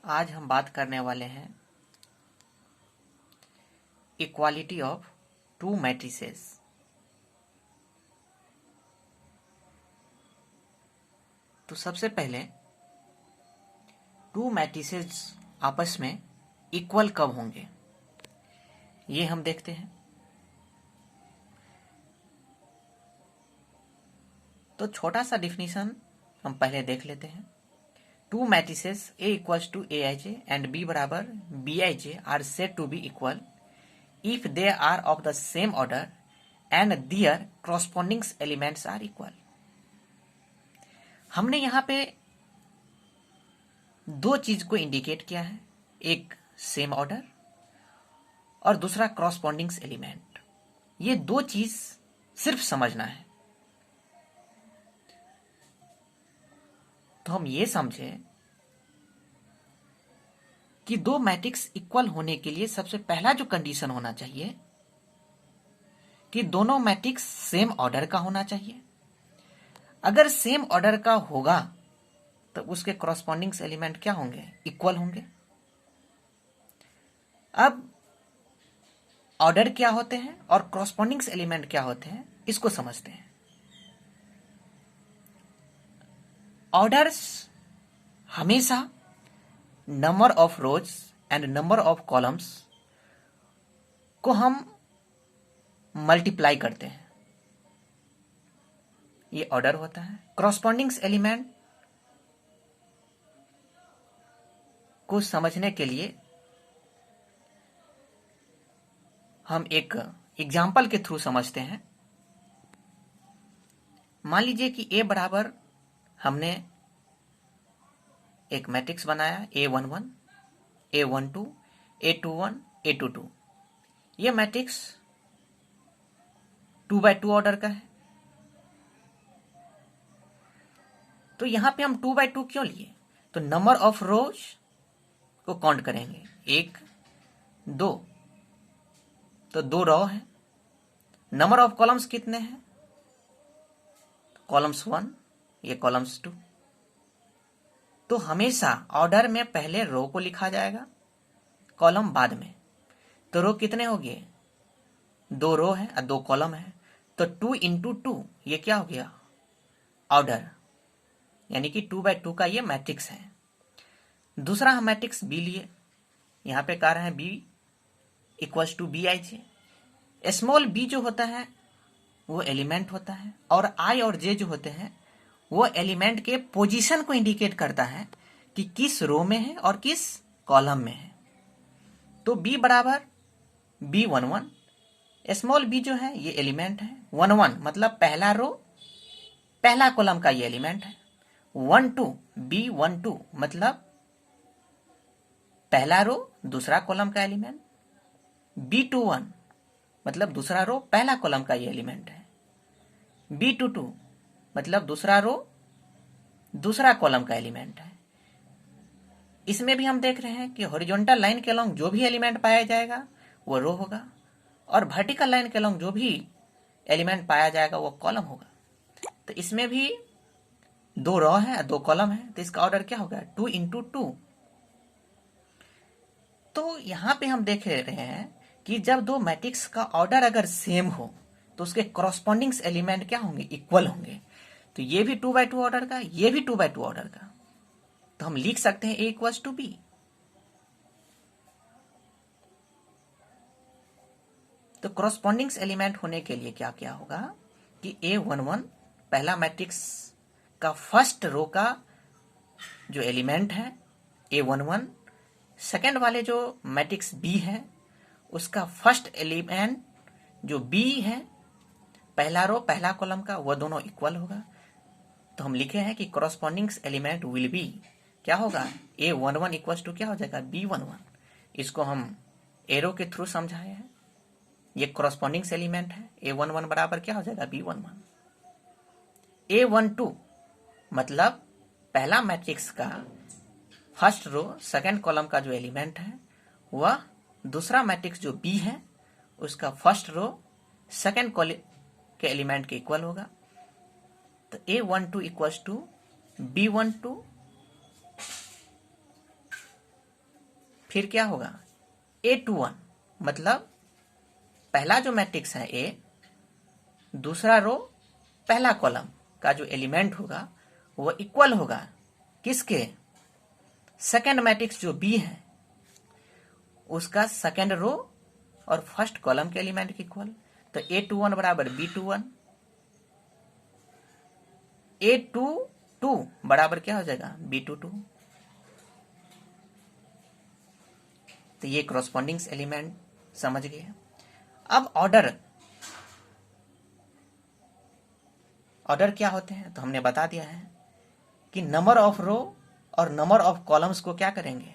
आज हम बात करने वाले हैं इक्वालिटी ऑफ टू मैट्रिसेस। तो सबसे पहले टू मैट्रिसेस आपस में इक्वल कब होंगे ये हम देखते हैं। तो छोटा सा डिफिनीशन हम पहले देख लेते हैं। Two matrices A equals to Aij and B बराबर Bij are said to be equal if they are of the same order and their corresponding elements are equal। हमने यहाँ पे दो चीज को इंडिकेट किया है, एक सेम ऑर्डर और दूसरा corresponding एलिमेंट। ये दो चीज सिर्फ समझना है। तो हम ये समझे कि दो मैट्रिक्स इक्वल होने के लिए सबसे पहला जो कंडीशन होना चाहिए कि दोनों मैट्रिक्स सेम ऑर्डर का होना चाहिए। अगर सेम ऑर्डर का होगा तो उसके कॉरस्पॉन्डिंग एलिमेंट क्या होंगे? इक्वल होंगे। अब ऑर्डर क्या होते हैं और कॉरस्पॉन्डिंग एलिमेंट क्या होते हैं इसको समझते हैं। ऑर्डर्स हमेशा number of rose and number of columns को हम मल्टीप्लाई करते हैं, ये ऑर्डर होता है। कॉरस्पॉन्डिंग एलिमेंट को समझने के लिए हम एक एग्जाम्पल के थ्रू समझते हैं। मान लीजिए कि A बराबर हमने एक मैट्रिक्स बनाया A11, A12, A21, A22। ये मैट्रिक्स 2x2 ऑर्डर का है। तो यहां पे हम 2x2 क्यों लिए? तो नंबर ऑफ रोज को काउंट करेंगे, 1, 2, तो 2 रो है। नंबर ऑफ कॉलम्स कितने हैं? कॉलम्स 1, ये कॉलम्स 2। तो हमेशा ऑर्डर में पहले रो को लिखा जाएगा, कॉलम बाद में। तो रो कितने हो गए? 2 रो है और 2 कॉलम है। तो 2 इंटू 2 ये क्या हो गया? ऑर्डर, यानी कि 2x2 का ये मैट्रिक्स है। दूसरा हम मैट्रिक्स B लिए, यहां पे कह रहे हैं B equals to Bij। Small b जो होता है वो एलिमेंट होता है और I और J जो होते हैं वो एलिमेंट के पोजीशन को इंडिकेट करता है कि किस रो में है और किस कॉलम में है। तो B बराबर B11, स्मॉल b जो है ये एलिमेंट है। 11 मतलब पहला रो पहला कॉलम का ये एलिमेंट है। 12 B12 मतलब पहला रो दूसरा कॉलम का एलिमेंट। B21 मतलब दूसरा रो पहला कॉलम का ये एलिमेंट है। B22 मतलब दूसरा रो दूसरा कॉलम का एलिमेंट है। इसमें भी हम देख रहे हैं कि हॉरिजॉन्टल लाइन के अलोंग जो भी एलिमेंट पाया जाएगा वो रो होगा और वर्टिकल लाइन के अलोंग जो भी एलिमेंट पाया जाएगा वो कॉलम होगा। तो इसमें भी 2 रो है 2 कॉलम है, तो इसका ऑर्डर क्या होगा? 2 इंटू 2। तो यहां पे हम देख रहे हैं कि जब दो मैट्रिक्स का ऑर्डर अगर सेम हो तो उसके कॉरस्पॉन्डिंग एलिमेंट क्या होंगे? इक्वल होंगे। तो ये भी 2x2 ऑर्डर का, ये भी 2x2 ऑर्डर का। तो हम लिख सकते हैं A इक्वल्स टू B। तो कॉरस्पॉन्डिंग एलिमेंट होने के लिए क्या क्या होगा कि A11 पहला मैट्रिक्स का फर्स्ट रो का जो एलिमेंट है A11, सेकेंड वाले जो मैट्रिक्स B है उसका फर्स्ट एलिमेंट जो B है पहला रो पहला कॉलम का, वह दोनों इक्वल होगा। तो हम लिखे हैं कि कॉरस्पॉन्डिंग एलिमेंट विल बी क्या होगा? A11 इक्वल्स टू क्या हो जाएगा? B11। इसको हम एरो के थ्रू समझाए हैं। ये कॉरस्पॉन्डिंग एलिमेंट है। A11 बराबर क्या हो जाएगा? B11। A12 मतलब पहला मैट्रिक्स का फर्स्ट रो सेकेंड कॉलम का जो एलिमेंट है वह दूसरा मैट्रिक्स जो B है उसका फर्स्ट रो सेकेंड कॉलम के एलिमेंट के इक्वल होगा। तो A12 इक्वल्स टू B12 फिर क्या होगा, A21, मतलब पहला जो मैट्रिक्स है A, दूसरा रो पहला कॉलम का जो एलिमेंट होगा वो इक्वल होगा किसके, सेकेंड मैट्रिक्स जो B है उसका सेकेंड रो और फर्स्ट कॉलम के एलिमेंट के इक्वल। तो A21 बराबर B21, A22 बराबर क्या हो जाएगा, B22। तो ये कॉरस्पॉन्डिंग एलिमेंट समझ गए। अब ऑर्डर क्या होते हैं तो हमने बता दिया है कि नंबर ऑफ रो और नंबर ऑफ कॉलम्स को क्या करेंगे,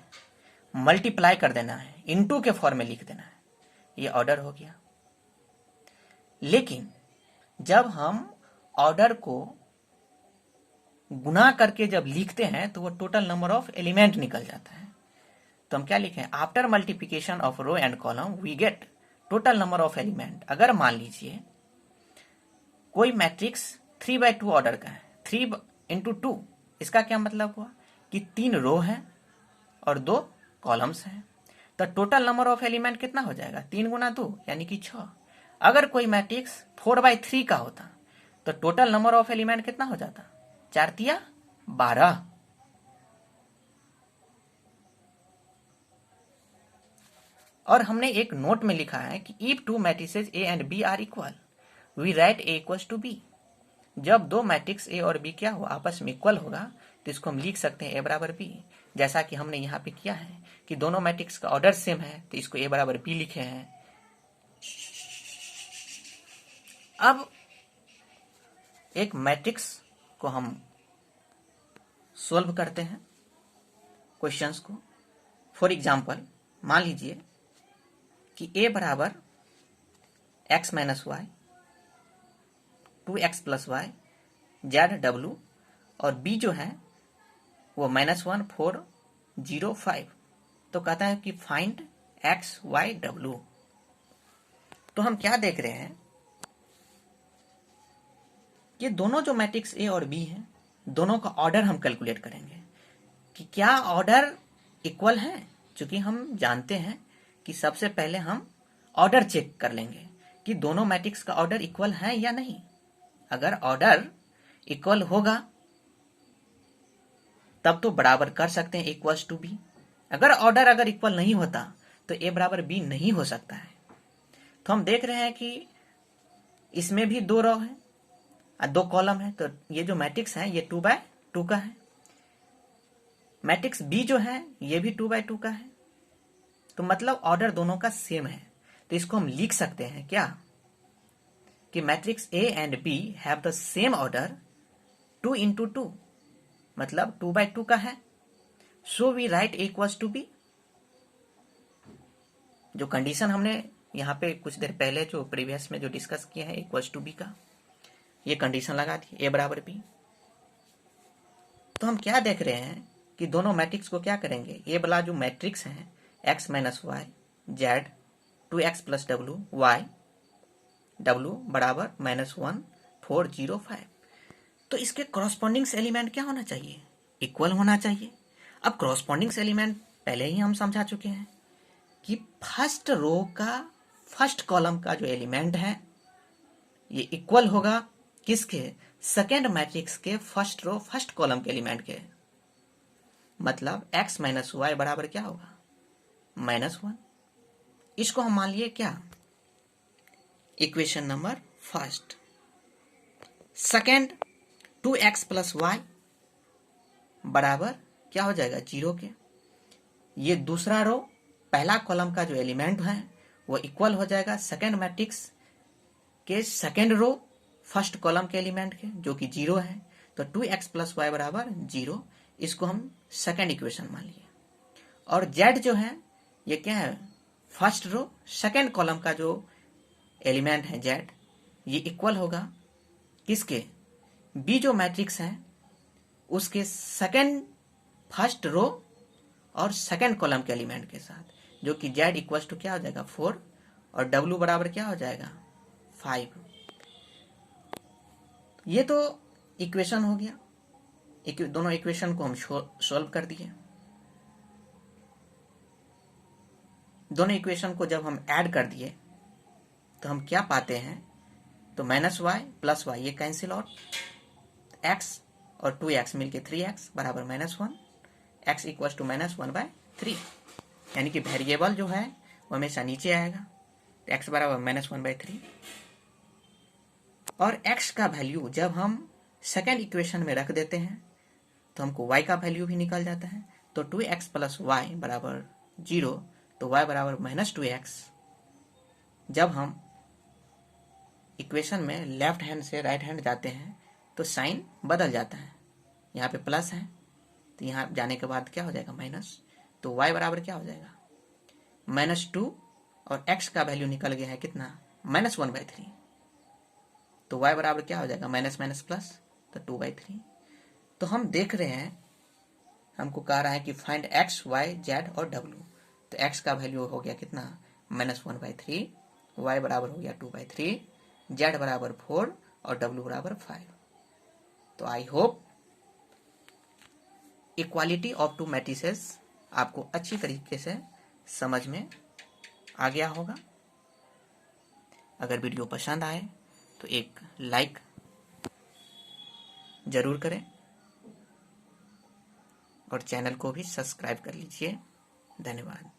मल्टीप्लाई कर देना है, इनटू के फॉर्म में लिख देना है, ये ऑर्डर हो गया। लेकिन जब हम ऑर्डर को गुना करके जब लिखते हैं तो वो टोटल नंबर ऑफ एलिमेंट निकल जाता है। तो हम क्या लिखें, after multiplication of row and column we get total number of element. अगर मान लीजिए कोई मैट्रिक्स 3/2 ऑर्डर का है, 3 into 2, इसका क्या मतलब हुआ कि 3 रो है और 2 कॉलम्स हैं। तो टोटल नंबर ऑफ एलिमेंट कितना हो जाएगा, 3 गुना 2 यानी कि 6। अगर कोई मैट्रिक्स 4/3 का होता तो टोटल नंबर ऑफ एलिमेंट कितना हो जाता, 4 तिया 12। और हमने एक नोट में लिखा है कि if two matrices A and B are equal we write A equals to B। जब दो मैट्रिक्स A और B क्या हो, आपस में इक्वल होगा तो इसको हम लिख सकते हैं A बराबर B, जैसा कि हमने यहाँ पे किया है कि दोनों मैट्रिक्स का ऑर्डर सेम है तो इसको A बराबर B लिखे हैं। अब एक मैट्रिक्स को हम सोल्व करते हैं क्वेश्चंस को। फॉर एग्जांपल मान लीजिए कि A बराबर x minus y, 2x plus y, ZW और B जो है वो -1 4 0 5। तो कहता है कि फाइंड x y w। तो हम क्या देख रहे हैं, ये दोनों जो मैट्रिक्स A और B हैं दोनों का ऑर्डर हम कैलकुलेट करेंगे कि क्या ऑर्डर इक्वल है। क्योंकि हम जानते हैं कि सबसे पहले हम ऑर्डर चेक कर लेंगे कि दोनों मैट्रिक्स का ऑर्डर इक्वल है या नहीं। अगर ऑर्डर इक्वल होगा तब तो बराबर कर सकते हैं इक्वल्स टू बी। अगर इक्वल नहीं होता तो ए बराबर बी नहीं हो सकता है। तो हम देख रहे हैं कि इसमें भी 2 रो है और 2 कॉलम है, तो ये जो मैट्रिक्स है ये 2/2 का है। मैट्रिक्स बी जो है ये भी 2/2 का है। तो मतलब ऑर्डर दोनों का सेम है। तो इसको हम लिख सकते हैं क्या कि matrix A and B have the same order 2 into 2, मतलब 2/2 का है। So we write A equals to B. जो कंडीशन हमने यहाँ पे कुछ देर पहले जो प्रीवियस में जो डिस्कस किया है इक्वल्स टू बी का, ये कंडीशन लगा दी, ए बराबर बी। तो हम क्या देख रहे हैं कि दोनों मैट्रिक्स को क्या करेंगे, ए वाला जो मैट्रिक्स है x minus Y Z 2x plus W Y W बराबर -1 4 0 5। तो इसके कॉरस्पॉन्डिंग एलिमेंट क्या होना चाहिए, इक्वल होना चाहिए। अब कॉरस्पॉन्डिंग एलिमेंट पहले ही हम समझा चुके हैं कि फर्स्ट रो का फर्स्ट कॉलम का जो एलिमेंट है ये इक्वल होगा किसके, सेकेंड मैट्रिक्स के फर्स्ट रो फर्स्ट कॉलम के एलिमेंट के। मतलब x माइनस वाई बराबर क्या होगा, -1। इसको हम मान लिए क्या, equation number first. Second 2x plus y बराबर क्या हो जाएगा, 0 के। ये दूसरा रो पहला कॉलम का जो एलिमेंट है वो इक्वल हो जाएगा सेकेंड मैट्रिक्स के सेकेंड रो फर्स्ट कॉलम के एलिमेंट के जो कि 0 है। तो 2x प्लस वाई बराबर 0, इसको हम सेकेंड इक्वेशन मान लिए। और z जो है ये क्या है, फर्स्ट रो सेकेंड कॉलम का जो एलिमेंट है z, ये इक्वल होगा किसके, b जो मैट्रिक्स है उसके सेकेंड फर्स्ट रो और सेकेंड कॉलम के एलिमेंट के साथ, जो कि z इक्वल्स टू क्या हो जाएगा 4 और w बराबर क्या हो जाएगा 5। ये तो इक्वेशन हो गया, दोनों इक्वेशन को हम सोल्व कर दिए। दोनों इक्वेशन को जब हम ऐड कर दिए तो हम क्या पाते हैं, तो माइनस वाई प्लस वाई ये कैंसिल आउट, एक्स और 2x मिलके 3x बराबर -1, x इक्वल टू -1/3, यानी कि वेरिएबल जो है वो हमेशा नीचे आएगा, तो x बराबर -1/3। और x का वैल्यू जब हम सेकेंड इक्वेशन में रख देते हैं तो हमको y का वैल्यू भी निकल जाता है, तो 2x प्लस वाई बराबर 0, तो y बराबर -2x। जब हम इक्वेशन में लेफ्ट हैंड से राइट हैंड जाते हैं तो साइन बदल जाता है, यहाँ पे प्लस है तो यहाँ जाने के बाद क्या हो जाएगा माइनस, तो y बराबर क्या हो जाएगा -2, और x का वैल्यू निकल गया है कितना -1/3, तो y बराबर क्या हो जाएगा माइनस माइनस प्लस, तो 2/3। तो हम देख रहे हैं हमको कह रहा है कि फाइंड x, y, z और w, तो x का वैल्यू हो गया कितना -1/3, y बराबर हो गया 2/3, z बराबर 4 और w बराबर 5। तो I hope equality of to matrices आपको अच्छी तरीके से समझ में आ गया होगा। अगर वीडियो पसंद आए तो एक लाइक जरूर करें और चैनल को भी सब्सक्राइब कर लीजिए। धन्यवाद।